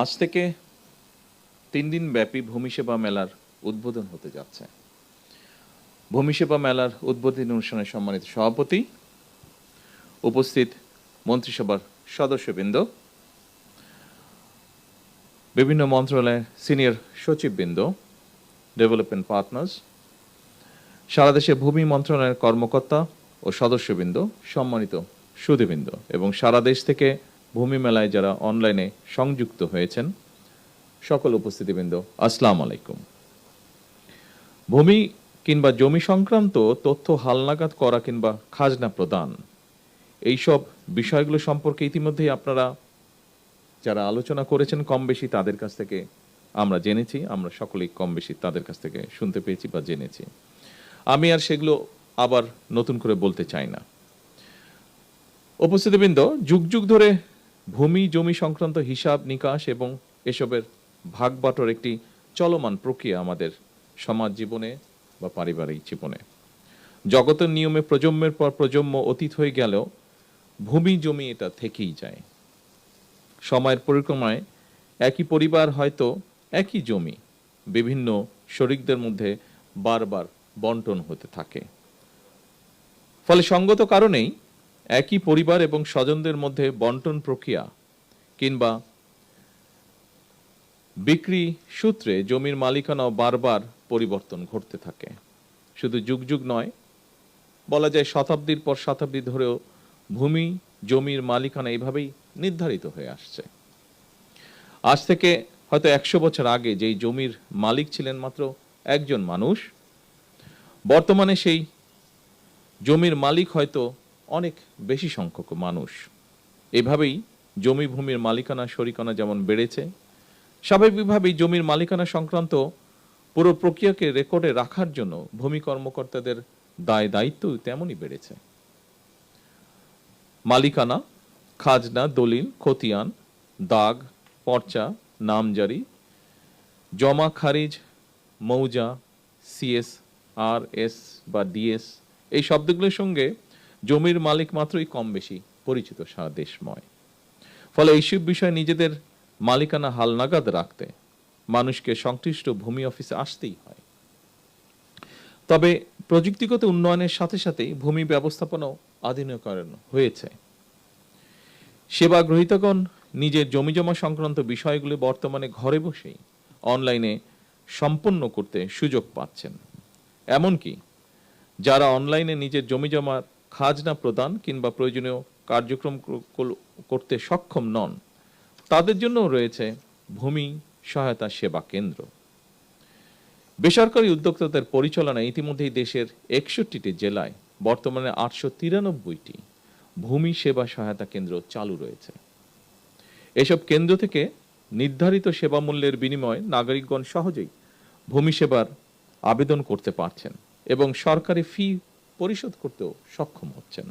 আজ থেকে ৩ দিন ব্যাপী ভূমি সেবা মেলার উদ্বোধন হতে যাচ্ছে। ভূমি সেবা মেলার উদ্বোধনী অনুষ্ঠানে সম্মানিত সভাপতি, উপস্থিত মন্ত্রিসভার সদস্যবৃন্দ, বিভিন্ন মন্ত্রণালয়ের সিনিয়র সচিববৃন্দ, ডেভেলপমেন্ট পার্টনার্স, সারা দেশে ভূমি মন্ত্রণালয়ের কর্মকর্তা ও সদস্যবৃন্দ, সম্মানিত সুধীবৃন্দ এবং সারা দেশ থেকে ভূমি মেলায় যারা অনলাইনে সংযুক্ত হয়েছেন সকল উপস্থিতিবৃন্দ, আসসালামু আলাইকুম। ভূমি কিংবা জমি সংক্রান্ত তথ্য হালনাগাদ করা কিংবা খাজনা প্রদান, এইসব বিষয়গুলো সম্পর্কে ইতিমধ্যেই আপনারা যারা আলোচনা করেছেন কম বেশি তাদের কাছ থেকে আমরা জেনেছি, আমরা সকলেই কম বেশি তাদের কাছ থেকে শুনতে পেয়েছি বা জেনেছি। আমি আর সেগুলো আবার নতুন করে বলতে চাই না। উপস্থিতিবৃন্দ, যুগ যুগ ধরে ভূমি জমি সংক্রান্ত হিসাব নিকাশ এবং এসবের ভাগ বাটোর একটি চলমান প্রক্রিয়া আমাদের সমাজ জীবনে বা পারিবারিক জীবনে। জগতের নিয়মে প্রজন্মের পর প্রজন্ম অতীত হয়ে গেলেও ভূমি জমি এটা থেকেই যায়। সময়ের পরিক্রমায় একই পরিবার হয়তো একই জমি বিভিন্ন শরিকদের মধ্যে বারবার বন্টন হতে থাকে। ফলে সঙ্গত কারণেই একই পরিবার এবং স্বজনদের মধ্যে বন্টন প্রক্রিয়া কিংবা বিক্রি সূত্রে জমির মালিকানাও বারবার পরিবর্তন ঘটতে থাকে। শুধু যুগ যুগ নয়, বলা যায় শতাব্দীর পর শতাব্দী ধরেও ভূমি জমির মালিকানা এইভাবেই নির্ধারিত হয়ে আসছে। আজ থেকে হয়তো ১০০ বছর আগে যেই জমির মালিক ছিলেন মাত্র একজন মানুষ, বর্তমানে সেই জমির মালিক হয়তো অনেক বেশি সংখ্যক মানুষ। এভাবেই জমি ভূমির মালিকানা শরিকানা যেমন বেড়েছে, স্বাভাবিকভাবেই জমির মালিকানা সংক্রান্ত পুরো প্রক্রিয়াকে রেকর্ডে রাখার জন্য ভূমি কর্মকর্তাদের দায় দায়িত্ব তেমনই বেড়েছে। মালিকানা, খাজনা, দলিল, খতিয়ান, দাগ, পর্চা, নামজারি, জমা খারিজ, মৌজা, সিএস, আর এস বা ডিএস, এই শব্দগুলোর সঙ্গে জমির মালিক মাত্রই কম বেশি পরিচিত সারা দেশময়। ফলে এইসব বিষয়ে নিজেদের মালিকানা হালনাগাদ রাখতে মানুষকে সংশ্লিষ্ট ভূমি অফিসে আসতেই হয়। তবে প্রযুক্তিগত উন্নয়নের সাথে সাথেই ভূমি ব্যবস্থাপনাও আধুনিকরণ হয়েছে। সেবা গ্রহীতাগণ নিজের জমিজমা সংক্রান্ত বিষয়গুলি বর্তমানে ঘরে বসেই অনলাইনে সম্পন্ন করতে সুযোগ পাচ্ছেন। এমনকি যারা অনলাইনে নিজের জমিজমার খাজনা প্রদান কিংবা প্রয়োজনীয় কার্যক্রম করতে সক্ষম নন, তাদের জন্য রয়েছে ভূমি সহায়তা সেবা কেন্দ্র। বেসরকারি উদ্যোক্তাদের পরিচালনায় ইতিমধ্যেই দেশের ৬১টি জেলায় বর্তমানে ৮৯৩টি ভূমি সেবা সহায়তা কেন্দ্র চালু রয়েছে। এসব কেন্দ্র থেকে নির্ধারিত সেবা মূল্যের বিনিময়ে নাগরিকগণ সহজেই ভূমি সেবার আবেদন করতে পারছেন এবং সরকারি ফি পরিশোধ করতেও সক্ষম হচ্ছেন।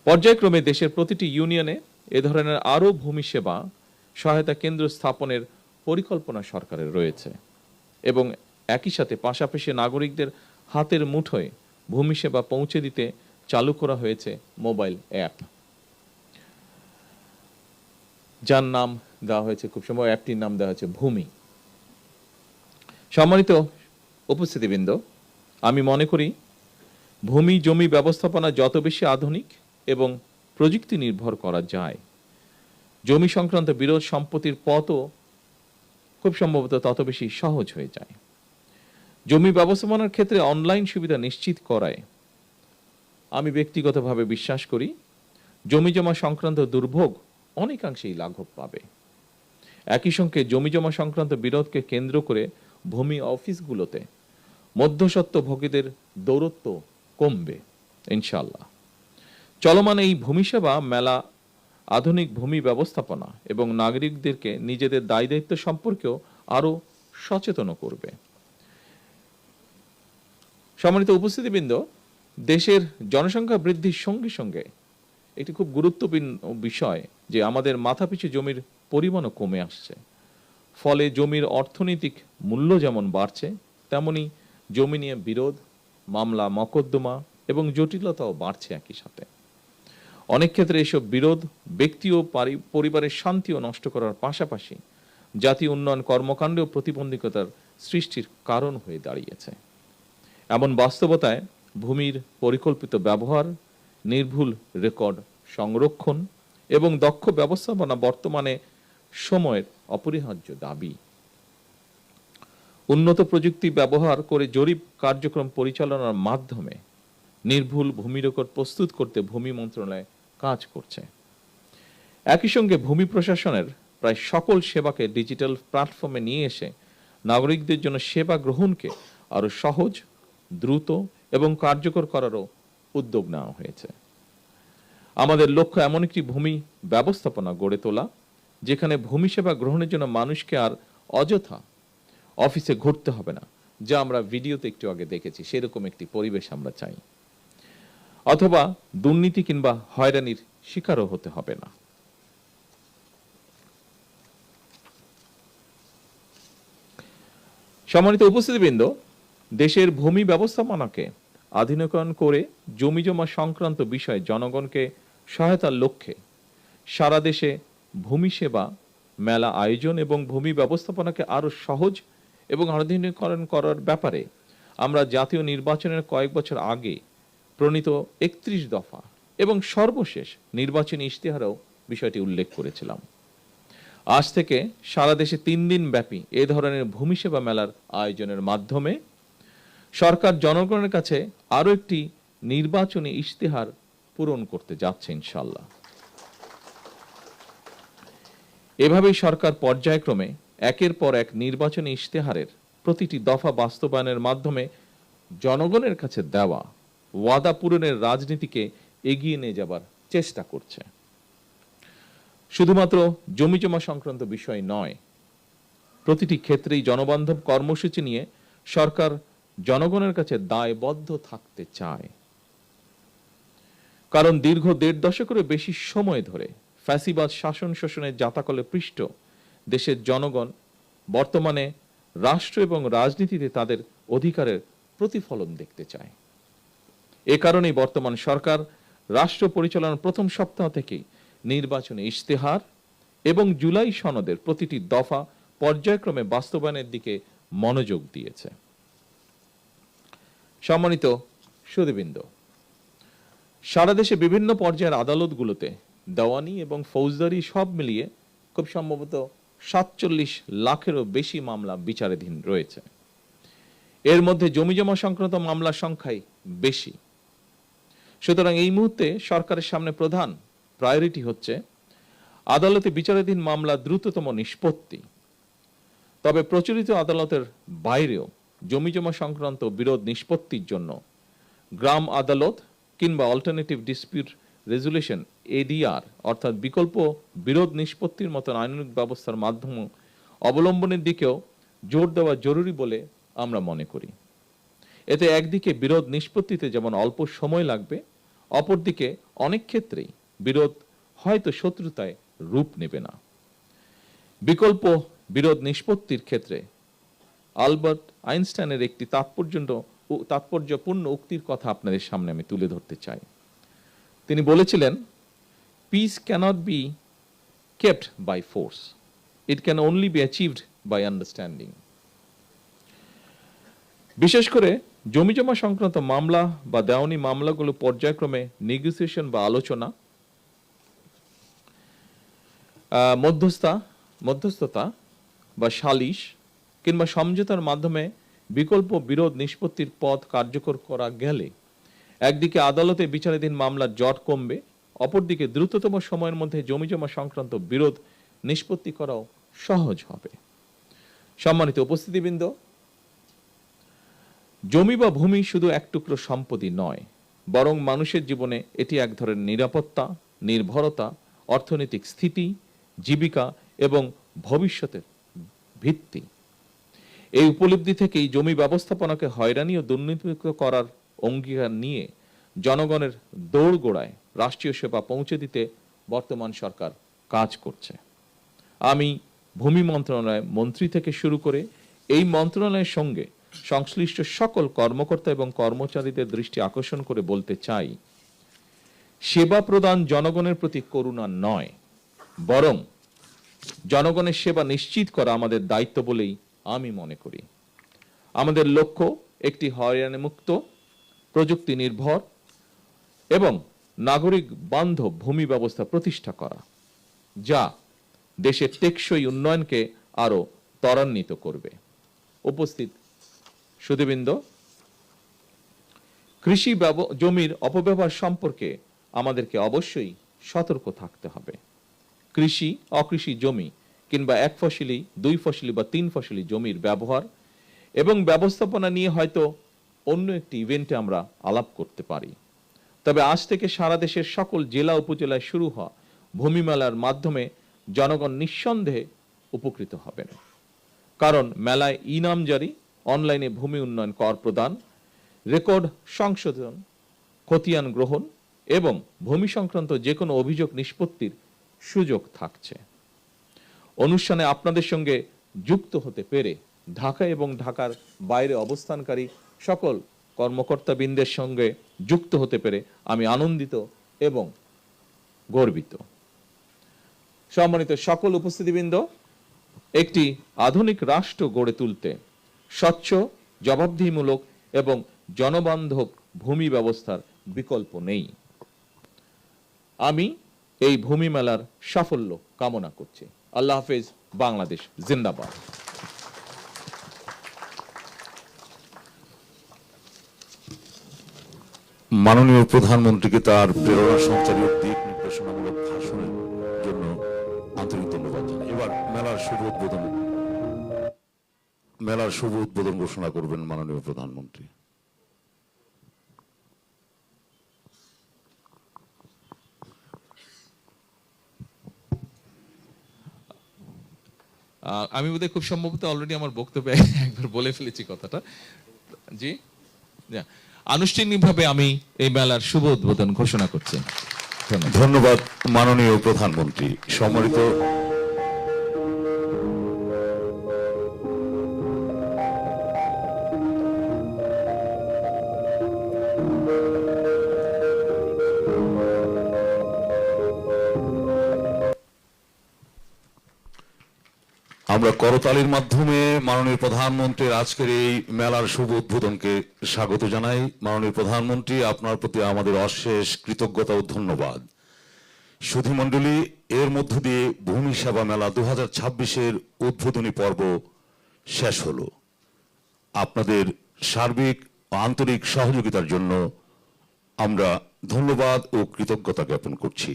পর্যায়ক্রমে দেশের প্রতিটি ইউনিয়নে এ ধরনের আরও ভূমি সেবা সহায়তা কেন্দ্র স্থাপনের পরিকল্পনা সরকারের রয়েছে এবং একই সাথে পাশাপাশি নাগরিকদের হাতের মুঠোয় ভূমি সেবা পৌঁছে দিতে চালু করা হয়েছে মোবাইল অ্যাপ, যার নাম দেওয়া হয়েছে, খুব সম্ভব অ্যাপটির নাম দেওয়া হয়েছে ভূমি। সম্মানিত উপস্থিতিবৃন্দ, আমি মনে করি ভূমি জমি ব্যবস্থাপনা যত বেশি আধুনিক এবং প্রযুক্তি নির্ভর করা যায়, জমি সংক্রান্ত বিরোধ সম্পত্তির পথও খুব সম্ভবত তত বেশি সহজ হয়ে যায়। জমি ব্যবস্থাপনার ক্ষেত্রে অনলাইন সুবিধা নিশ্চিত করায় আমি ব্যক্তিগতভাবে বিশ্বাস করি জমিজমা সংক্রান্ত দুর্ভোগ অনেকাংশেই লাঘব পাবে। একই সঙ্গে জমিজমা সংক্রান্ত বিরোধকে কেন্দ্র করে ভূমি অফিসগুলোতে মধ্যস্বত্বভোগীদের দৌরত্ব কমবে ইনশাআল্লাহ। চলমান এই ভূমি সেবা মেলা আধুনিক ভূমি ব্যবস্থাপনা এবং নাগরিকদেরকে নিজেদের দায় দায়িত্ব সম্পর্কেও আরো সচেতন করবে। সম্মানিত উপস্থিতিবৃন্দ, দেশের জনসংখ্যা বৃদ্ধির সঙ্গে সঙ্গে একটি খুব গুরুত্বপূর্ণ বিষয় যে আমাদের মাথাপিছু জমির পরিমাণও কমে আসছে। ফলে জমির অর্থনৈতিক মূল্য যেমন বাড়ছে, তেমনি জমি নিয়ে বিরোধ, মামলা, মকদ্দমা এবং জটিলতাও বাড়ছে একই সাথে। অনেক ক্ষেত্রে এসব বিরোধ ব্যক্তি ও পরিবারের শান্তিও নষ্ট করার পাশাপাশি জাতীয় উন্নয়ন কর্মকাণ্ডেও প্রতিবন্ধকতার সৃষ্টির কারণ হয়ে দাঁড়িয়েছে। এমন বাস্তবতায় ভূমির পরিকল্পিত ব্যবহার, নির্ভুল রেকর্ড সংরক্ষণ এবং দক্ষ ব্যবস্থাপনা বর্তমানে সময়ের অপরিহার্য দাবি। উন্নত প্রযুক্তি ব্যবহার করে জরিপ কার্যক্রম পরিচালনার মাধ্যমে নির্ভুল ভূমি রেকর্ড প্রস্তুত করতে ভূমি মন্ত্রণালয় কাজ করছে। একই সঙ্গে ভূমি প্রশাসনের প্রায় সকল সেবাকে ডিজিটাল প্ল্যাটফর্মে নিয়ে এসে নাগরিকদের জন্য সেবা গ্রহণকে আরো সহজ, দ্রুত এবং কার্যকর করারও উদ্যোগ নেওয়া হয়েছে। আমাদের লক্ষ্য এমন একটি ভূমি ব্যবস্থাপনা গড়ে তোলা যেখানে ভূমি সেবা গ্রহণের জন্য মানুষকে আর অযথা অফিসে ঘুরতে হবে না, যা আমরা ভিডিওতে একটু আগে দেখেছি। সেরকম একটি পরিবেশ আমরা চাই, অথবা দুর্নীতি কিংবা হয়রানির শিকারও হতে হবে না। সম্মানিত উপস্থিতিবৃন্দ, দেশের ভূমি ব্যবস্থাপনাকে আধুনিকায়ন করে জমি জমা সংক্রান্ত বিষয়ে জনগণকে সহায়তার লক্ষ্যে সারা দেশে ভূমি সেবা মেলা আয়োজন এবং ভূমি ব্যবস্থাপনাকে আরো সহজ এবং আধুনিকীকরণ করার ব্যাপারে আমরা জাতীয় নির্বাচনের কয়েক বছর আগে প্রণীত 31 দফা এবং সর্বশেষ নির্বাচনী ইশতেহারেও বিষয়টি উল্লেখ করেছিলাম। আজ থেকে সারা দেশে 3 দিন ব্যাপী এ ধরনের ভূমি সেবা মেলার আয়োজনের মাধ্যমে সরকার জনগণের কাছে আরো একটি নির্বাচনী ইশতেহার পূরণ করতে যাচ্ছে ইনশাআল্লাহ। এভাবেই সরকার পর্যায়ক্রমে একের পর এক নির্বাচনী ইশতেহারের প্রতিটি দফা বাস্তবায়নের মাধ্যমে জনগণের কাছে দেওয়া ওয়াদা পূরণের রাজনীতিকে এগিয়ে নিয়ে যাবার চেষ্টা করছে। শুধুমাত্র জমি জমা সংক্রান্ত বিষয় নয়, প্রতিটি ক্ষেত্রেই জনবান্ধব কর্মসূচি নিয়ে সরকার জনগণের কাছে দায়বদ্ধ থাকতে চায়। কারণ দীর্ঘ 1.5 দশকেরও বেশি সময় ধরে ফ্যাসিবাদ শাসন শোষণের জাতাকলে পৃষ্ঠ দেশের জনগণ বর্তমানে রাষ্ট্র এবং রাজনীতিতে তাদের অধিকারের প্রতিফলন দেখতে চায়। এ কারণেই বর্তমান সরকার রাষ্ট্র পরিচালনার প্রথম সপ্তাহ থেকেই নির্বাচনী ইশতেহার এবং জুলাই সনদের প্রতিটি দফা পর্যায়ক্রমে বাস্তবায়নের দিকে মনোযোগ দিয়েছে। সম্মানিত সুধীবৃন্দ, সারা দেশে বিভিন্ন পর্যায়ের আদালতগুলোতে দেওয়ানি এবং ফৌজদারি সব মিলিয়ে খুব সম্ভবত 47 লাখেরও বেশি মামলা বিচারাধীন রয়েছে। এর মধ্যে জমিজমা সংক্রান্ত মামলার সংখ্যাই বেশি। সুতরাং এই মুহূর্তে সরকারের সামনে প্রধান প্রায়োরিটি হচ্ছে আদালতে বিচারাধীন মামলা দ্রুততম নিষ্পত্তি। তবে প্রচলিত আদালতের বাইরেও জমিজমা সংক্রান্ত বিরোধ নিষ্পত্তির জন্য গ্রাম আদালত কিংবা অল্টারনেটিভ ডিসপিউট রেজুলেশন এডিআর অর্থাৎ বিকল্প বিরোধ নিষ্পত্তির মতন আইনানুগ ব্যবস্থার মাধ্যম অবলম্বনের দিকেও জোর দেওয়া জরুরি বলে আমরা মনে করি। এতে একদিকে বিরোধ নিষ্পত্তিতে যেমন অল্প সময় লাগবে, অপরদিকে অনেক ক্ষেত্রেই বিরোধ হয়তো শত্রুতায় রূপ নেবে না। বিকল্প বিরোধ নিষ্পত্তির ক্ষেত্রে আলবার্ট আইনস্টাইনের একটি তাৎপর্যপূর্ণ উক্তির কথা আপনাদের সামনে আমি তুলে ধরতে চাই। তিনি বলেছিলেন, peace cannot be kept by force, it can only be achieved by understanding. বিশেষ করে জমিজমা সংক্রান্ত মামলা বা দেওয়ানি মামলাগুলো পর্যায়ক্রমে নেগোসিয়েশন বা আলোচনা, মধ্যস্থতা বা সালিশ কিংবা সমঝোতার মাধ্যমে বিকল্প বিরোধ নিষ্পত্তির পথ কার্যকর করা গেলে একদিকে আদালতে বিচারাধীন মামলার জট কমবে, অপরদিকে দ্রুততম সময়ের মধ্যে জমিজমা সংক্রান্ত বিরোধ নিষ্পত্তি করাও সহজ হবে। সম্মানিত উপস্থিতিবৃন্দ, জমি বা ভূমি শুধু এক টুকরো সম্পত্তি নয়, বরং মানুষের জীবনে এটি এক ধরনের নিরাপত্তা, নির্ভরতা, অর্থনৈতিক স্থিতি, জীবিকা এবং ভবিষ্যতের ভিত্তি। এই উপলব্ধি থেকেই জমি ব্যবস্থাপনাকে হয়রানি ও দুর্নীতিমুক্ত করার অঙ্গীকার নিয়ে জনগণের দোরগোড়ায় রাষ্ট্রীয় সেবা পৌঁছে দিতে বর্তমান সরকার কাজ করছে। আমি ভূমি মন্ত্রণালয় মন্ত্রী থেকে শুরু করে এই মন্ত্রণালয়ের সঙ্গে সংশ্লিষ্ট সকল কর্মকর্তা এবং কর্মচারীদের দৃষ্টি আকর্ষণ করে বলতে চাই, সেবা প্রদান জনগণের প্রতি করুণা নয়, বরং জনগণের সেবা নিশ্চিত করা আমাদের দায়িত্ব বলেই আমি মনে করি। আমাদের লক্ষ্য একটি হয়রানিমুক্ত, প্রযুক্তি নির্ভর এবং নাগরিক বান্ধব ভূমি ব্যবস্থা প্রতিষ্ঠা করা, যা দেশের টেকসই উন্নয়নকে আরো ত্বরান্বিত করবে। উপস্থিত সুধীবৃন্দ, কৃষি জমির অপব্যবহার সম্পর্কে আমাদেরকে অবশ্যই সতর্ক থাকতে হবে। কৃষি, অকৃষি জমি কিংবা এক ফসলি, দুই ফসলি বা তিন ফসলি জমির ব্যবহার এবং ব্যবস্থাপনা নিয়ে হয়তো অন্য একটি ইভেন্টে আমরা আলাপ করতে পারি। তবে আজ থেকে সারা দেশের সকল জেলা উপজেলায় শুরু হওয়া ভূমি মেলার মাধ্যমে জনগণ নিঃসন্দেহে উপকৃত হবেন। কারণ মেলায় ইনামজারি, অনলাইনে ভূমি উন্নয়ন কর প্রদান, রেকর্ড সংশোধন, খতিয়ান গ্রহণ এবং ভূমি সংক্রান্ত যে কোনো অভিযোগ নিষ্পত্তির সুযোগ থাকছে। অনুষ্ঠানে আপনাদের সঙ্গে যুক্ত হতে পেরে ঢাকা এবং ঢাকার বাইরে অবস্থানকারী সকল কর্মকর্তাবৃন্দের সঙ্গে যুক্ত হতে পেরে আমি আনন্দিত এবং গর্বিত। সম্মানিত সকল উপস্থিতিবৃন্দ, একটি আধুনিক রাষ্ট্র গড়ে তুলতে স্বচ্ছ, জবাবদিহিমূলক এবং জনবান্ধব ভূমি ব্যবস্থার বিকল্প নেই। আমি এই ভূমি মেলার সাফল্য কামনা করছি। আল্লাহ হাফেজ। বাংলাদেশ জিন্দাবাদ। মাননীয় প্রধানমন্ত্রীকে তার প্রেরণা সঞ্চারী দিক নির্দেশনামূলক ভাষণের জন্য আন্তরিক ধন্যবাদ জানাই। এবার মেলার শুভ উদ্বোধন ঘোষণা করবেন মাননীয় প্রধানমন্ত্রী। আমি বোধহয় খুব সম্ভবত অলরেডি আমার বক্তব্যে একবার বলে ফেলেছি কথাটা। জি, আনুষ্ঠানিকভাবে আমি এই মেলার শুভ উদ্বোধন ঘোষণা করছি। ধন্যবাদ মাননীয় প্রধানমন্ত্রী। সম্মানিত আমরা করতালির মাধ্যমে মাননীয় প্রধানমন্ত্রীর আজকের এই মেলার শুভ উদ্বোধনকে স্বাগত জানাই। মাননীয় প্রধানমন্ত্রী, আপনার প্রতি আমাদের অশেষ কৃতজ্ঞতা ও ধন্যবাদ। সুধীমণ্ডলী, এর মধ্য দিয়ে ভূমি সেবা মেলা 2026-এর উদ্বোধনী পর্ব শেষ হলো। আপনাদের সার্বিক ও আন্তরিক সহযোগিতার জন্য আমরা ধন্যবাদ ও কৃতজ্ঞতা জ্ঞাপন করছি।